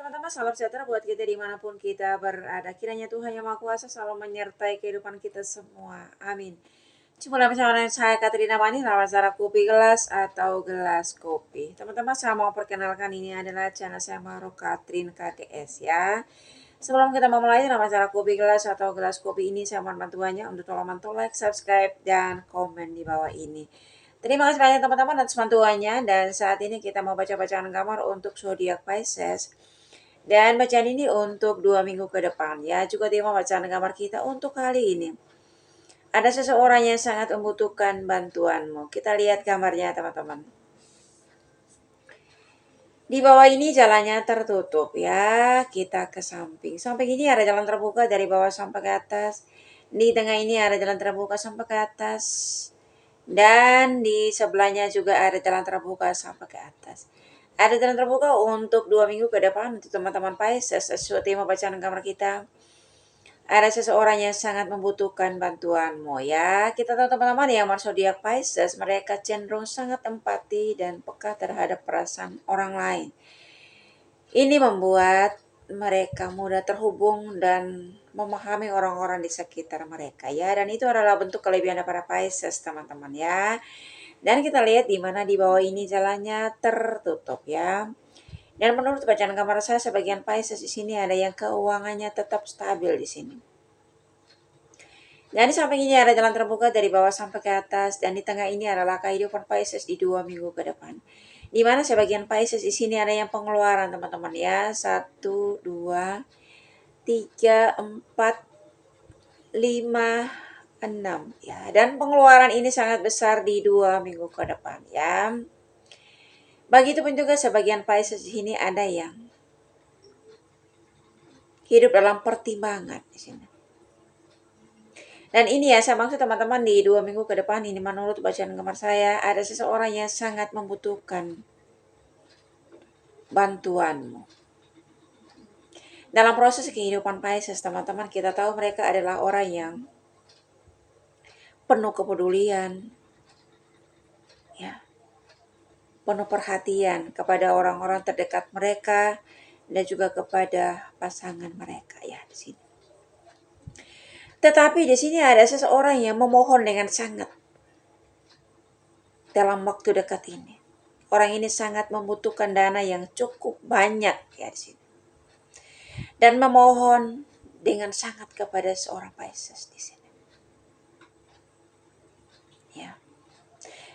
teman-teman, salam sejahtera buat kita dimanapun kita berada. Kiranya Tuhan Yang Maha Kuasa selalu menyertai kehidupan kita semua. Amin. Jumpa bersama dengan saya Katrina Mani, rawat cara kopi gelas atau gelas kopi. Teman-teman, saya mau perkenalkan ini adalah channel saya Maro Katrin KDS ya. Sebelum kita memulai rawat cara kopi gelas atau gelas kopi ini, saya mohon bantuannya untuk tolong bantu like, subscribe, dan komen di bawah ini. Terima kasih banyak teman-teman atas bantuannya, dan saat ini kita mau baca bacaan gambar untuk zodiak Pisces. Dan bacaan ini untuk 2 minggu ke depan ya. Juga tema bacaan gambar kita untuk kali ini. Ada seseorang yang sangat membutuhkan bantuanmu. Kita lihat gambarnya teman-teman. Di bawah ini jalannya tertutup ya. Kita ke samping. Samping ini ada jalan terbuka dari bawah sampai ke atas. Di tengah ini ada jalan terbuka sampai ke atas. Dan di sebelahnya juga ada jalan terbuka sampai ke atas. Ada jalan terbuka untuk 2 minggu ke depan untuk teman-teman Pisces. Sesuai tema bacaan gambar kita. Ada seseorang yang sangat membutuhkan bantuanmu ya. Kita tahu teman-teman yang zodiak Pisces, mereka cenderung sangat empati dan peka terhadap perasaan orang lain. Ini membuat mereka mudah terhubung dan memahami orang-orang di sekitar mereka ya. Dan itu adalah bentuk kelebihan daripada Pisces teman-teman ya. Dan kita lihat di mana di bawah ini jalannya tertutup ya. Dan menurut bacaan gambar saya, sebagian Pisces di sini ada yang keuangannya tetap stabil di sini. Dan di samping ini ada jalan terbuka dari bawah sampai ke atas, dan di tengah ini adalah kehidupan Pisces di 2 minggu ke depan. Di mana sebagian Pisces di sini ada yang pengeluaran teman-teman ya. 1, 2, 3, 4, 5, 6 ya. Dan pengeluaran ini sangat besar di 2 minggu ke depan ya. Begitupun juga sebagian Pisces di sini ada yang hidup dalam pertimbangan di sini. Dan ini ya, saya maksud teman-teman di 2 minggu ke depan ini menurut bacaan gambar saya, ada seseorang yang sangat membutuhkan bantuanmu. Dalam proses kehidupan Pisces, teman-teman, kita tahu mereka adalah orang yang penuh kepedulian, ya, penuh perhatian kepada orang-orang terdekat mereka dan juga kepada pasangan mereka ya di sini. Tetapi di sini ada seseorang yang memohon dengan sangat dalam waktu dekat ini. Orang ini sangat membutuhkan dana yang cukup banyak ya di sini. Dan memohon dengan sangat kepada seorang Pisces di sini. Ya.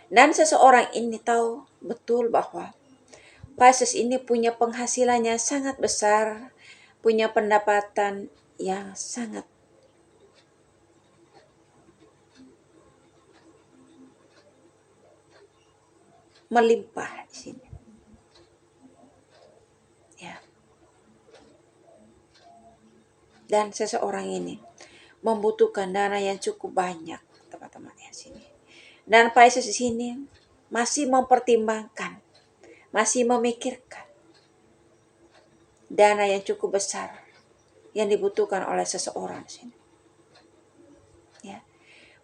Dan seseorang ini tahu betul bahwa Pisces ini punya penghasilannya sangat besar, punya pendapatan yang sangat melimpah di sini. Ya. Dan seseorang ini membutuhkan dana yang cukup banyak, teman-teman di sini. Dan Pisces di sini masih mempertimbangkan, masih memikirkan dana yang cukup besar yang dibutuhkan oleh seseorang di sini. Ya.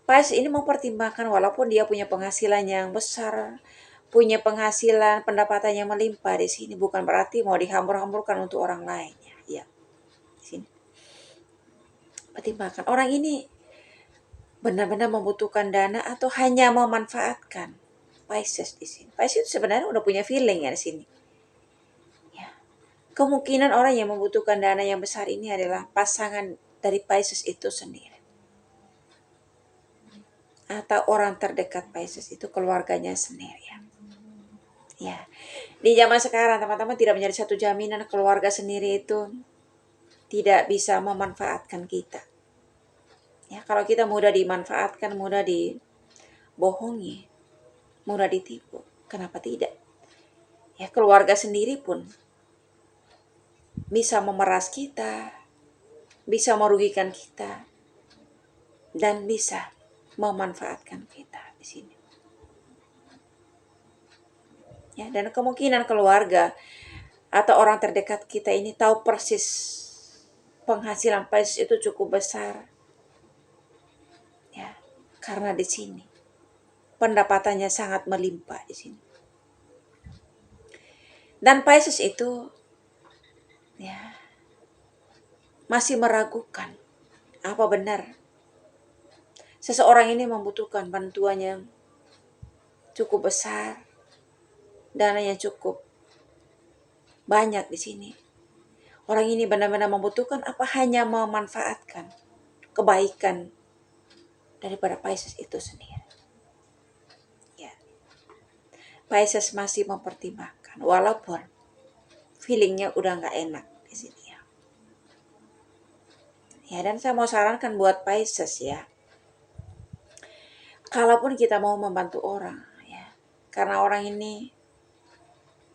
Pisces ini mempertimbangkan walaupun dia punya penghasilan yang besar, punya penghasilan pendapatan yang melimpah di sini, bukan berarti mau dihambur-hamburkan untuk orang lain ya. Di sini. Pertimbangkan orang ini benar-benar membutuhkan dana atau hanya memanfaatkan Pisces di sini. Pisces itu sebenarnya udah punya feeling ya di sini. Ya. Kemungkinan orang yang membutuhkan dana yang besar ini adalah pasangan dari Pisces itu sendiri. Atau orang terdekat Pisces itu keluarganya sendiri ya. Ya. Di zaman sekarang teman-teman tidak menjadi satu jaminan keluarga sendiri itu tidak bisa memanfaatkan kita. Ya, kalau kita mudah dimanfaatkan, mudah dibohongi, mudah ditipu, kenapa tidak? Ya, keluarga sendiri pun bisa memeras kita, bisa merugikan kita, dan bisa memanfaatkan kita di sini. Ya, dan kemungkinan keluarga atau orang terdekat kita ini tahu persis penghasilan Pisces itu cukup besar. Ya, karena di sini pendapatannya sangat melimpah di sini. Dan Pisces itu ya, masih meragukan apa benar seseorang ini membutuhkan bantuan yang cukup besar, dana yang cukup banyak di sini. Orang ini benar-benar membutuhkan apa hanya memanfaatkan kebaikan daripada Pisces itu sendiri. Ya, Pisces masih mempertimbangkan walaupun feelingnya udah nggak enak di sini ya. Ya, dan saya mau sarankan buat Pisces ya, kalaupun kita mau membantu orang ya, karena orang ini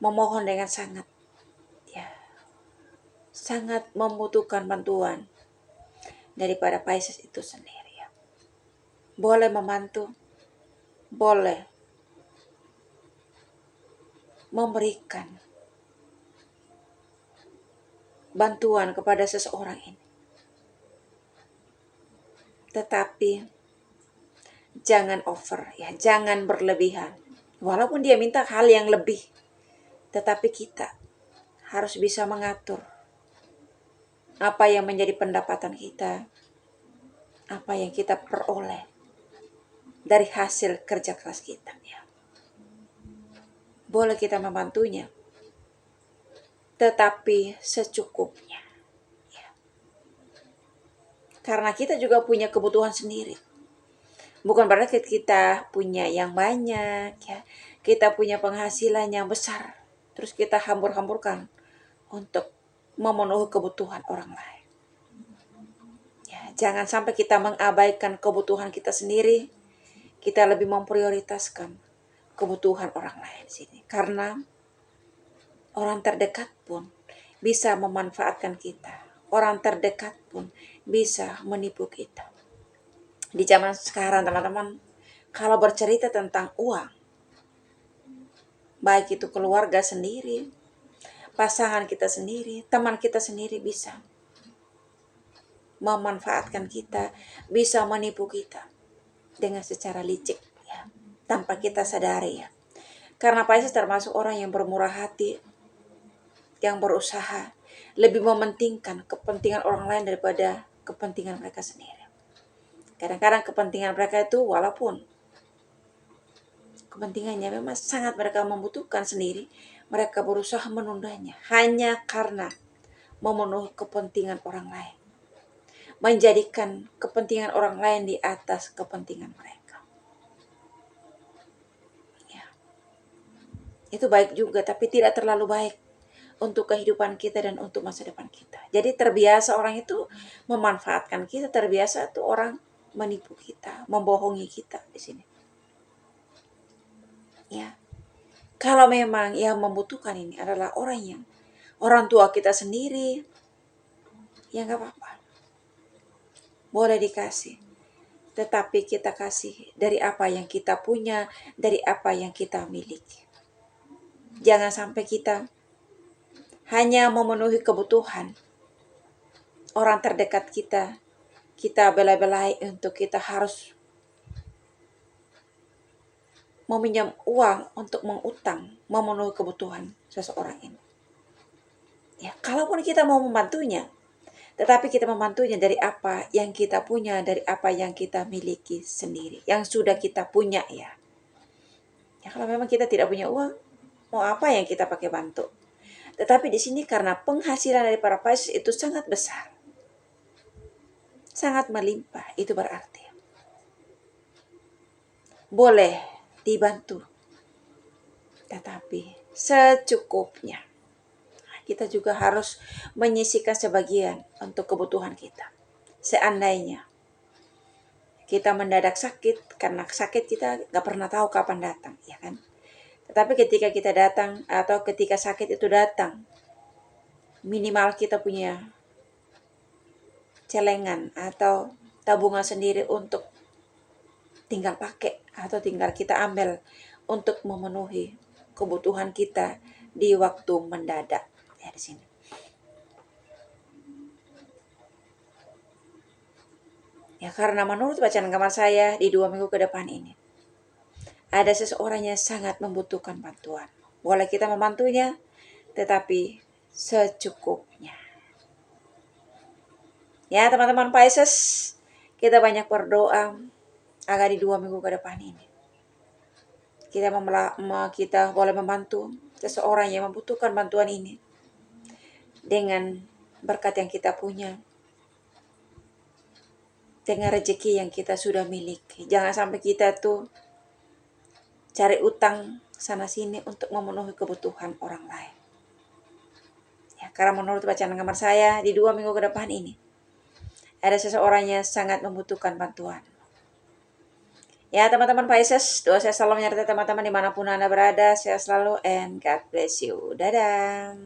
memohon dengan sangat ya, sangat membutuhkan bantuan daripada Pisces itu sendiri ya. Boleh membantu, boleh memberikan bantuan kepada seseorang ini. Tetapi jangan over ya, jangan berlebihan. Walaupun dia minta hal yang lebih, tetapi kita harus bisa mengatur apa yang menjadi pendapatan kita, apa yang kita peroleh dari hasil kerja keras kita ya. Boleh kita membantunya, tetapi secukupnya ya. Karena kita juga punya kebutuhan sendiri. Bukan berarti kita punya yang banyak ya, kita punya penghasilan yang besar, terus kita hambur-hamburkan untuk memenuhi kebutuhan orang lain. Ya, jangan sampai kita mengabaikan kebutuhan kita sendiri, kita lebih memprioritaskan kebutuhan orang lain sini. Karena orang terdekat pun bisa memanfaatkan kita. Orang terdekat pun bisa menipu kita. Di zaman sekarang teman-teman, kalau bercerita tentang uang, baik itu keluarga sendiri, pasangan kita sendiri, teman kita sendiri bisa memanfaatkan kita, bisa menipu kita dengan secara licik ya, tanpa kita sadari ya. Karena Pisces termasuk orang yang bermurah hati, yang berusaha lebih mementingkan kepentingan orang lain daripada kepentingan mereka sendiri. Kadang-kadang kepentingan mereka itu walaupun kepentingannya memang sangat mereka membutuhkan sendiri, mereka berusaha menundanya hanya karena memenuhi kepentingan orang lain. Menjadikan kepentingan orang lain di atas kepentingan mereka. Ya. Itu baik juga, tapi tidak terlalu baik untuk kehidupan kita dan untuk masa depan kita. Jadi terbiasa orang itu memanfaatkan kita, terbiasa tuh orang menipu kita, membohongi kita di sini. Ya. Kalau memang yang membutuhkan ini adalah orang tua kita sendiri, ya nggak apa-apa. Boleh dikasih. Tetapi kita kasih dari apa yang kita punya, dari apa yang kita miliki. Jangan sampai kita hanya memenuhi kebutuhan orang terdekat kita bela-belai untuk kita harus meminjam uang untuk mengutang, memenuhi kebutuhan seseorang ini. Ya, kalaupun kita mau membantunya, tetapi kita membantunya dari apa yang kita punya, dari apa yang kita miliki sendiri, yang sudah kita punya ya. Ya kalau memang kita tidak punya uang, mau apa yang kita pakai bantu? Tetapi di sini karena penghasilan dari para Pisces itu sangat besar, sangat melimpah, itu berarti boleh dibantu, tetapi secukupnya. Kita juga harus menyisihkan sebagian untuk kebutuhan kita. Seandainya kita mendadak sakit, karena sakit kita gak pernah tahu kapan datang, ya kan? Tetapi ketika kita datang atau ketika sakit itu datang, minimal kita punya celengan atau tabungan sendiri untuk tinggal pakai atau tinggal kita ambil untuk memenuhi kebutuhan kita di waktu mendadak. Ya di sini. Ya karena menurut bacaan kamar saya di 2 minggu ke depan ini, ada seseorang yang sangat membutuhkan bantuan. Boleh kita membantunya, tetapi secukupnya. Ya teman-teman Pisces, kita banyak berdoa agar di 2 minggu ke depan ini kita boleh membantu seseorang yang membutuhkan bantuan ini dengan berkat yang kita punya, dengan rezeki yang kita sudah miliki. Jangan sampai kita tuh cari utang sana sini untuk memenuhi kebutuhan orang lain. Ya, karena menurut bacaan gambar saya di 2 minggu ke depan ini ada seseorang yang sangat membutuhkan bantuan. Ya teman-teman Pisces, doa saya selalu menyertai teman-teman dimanapun Anda berada. Sehat selalu and God bless you. Dadah.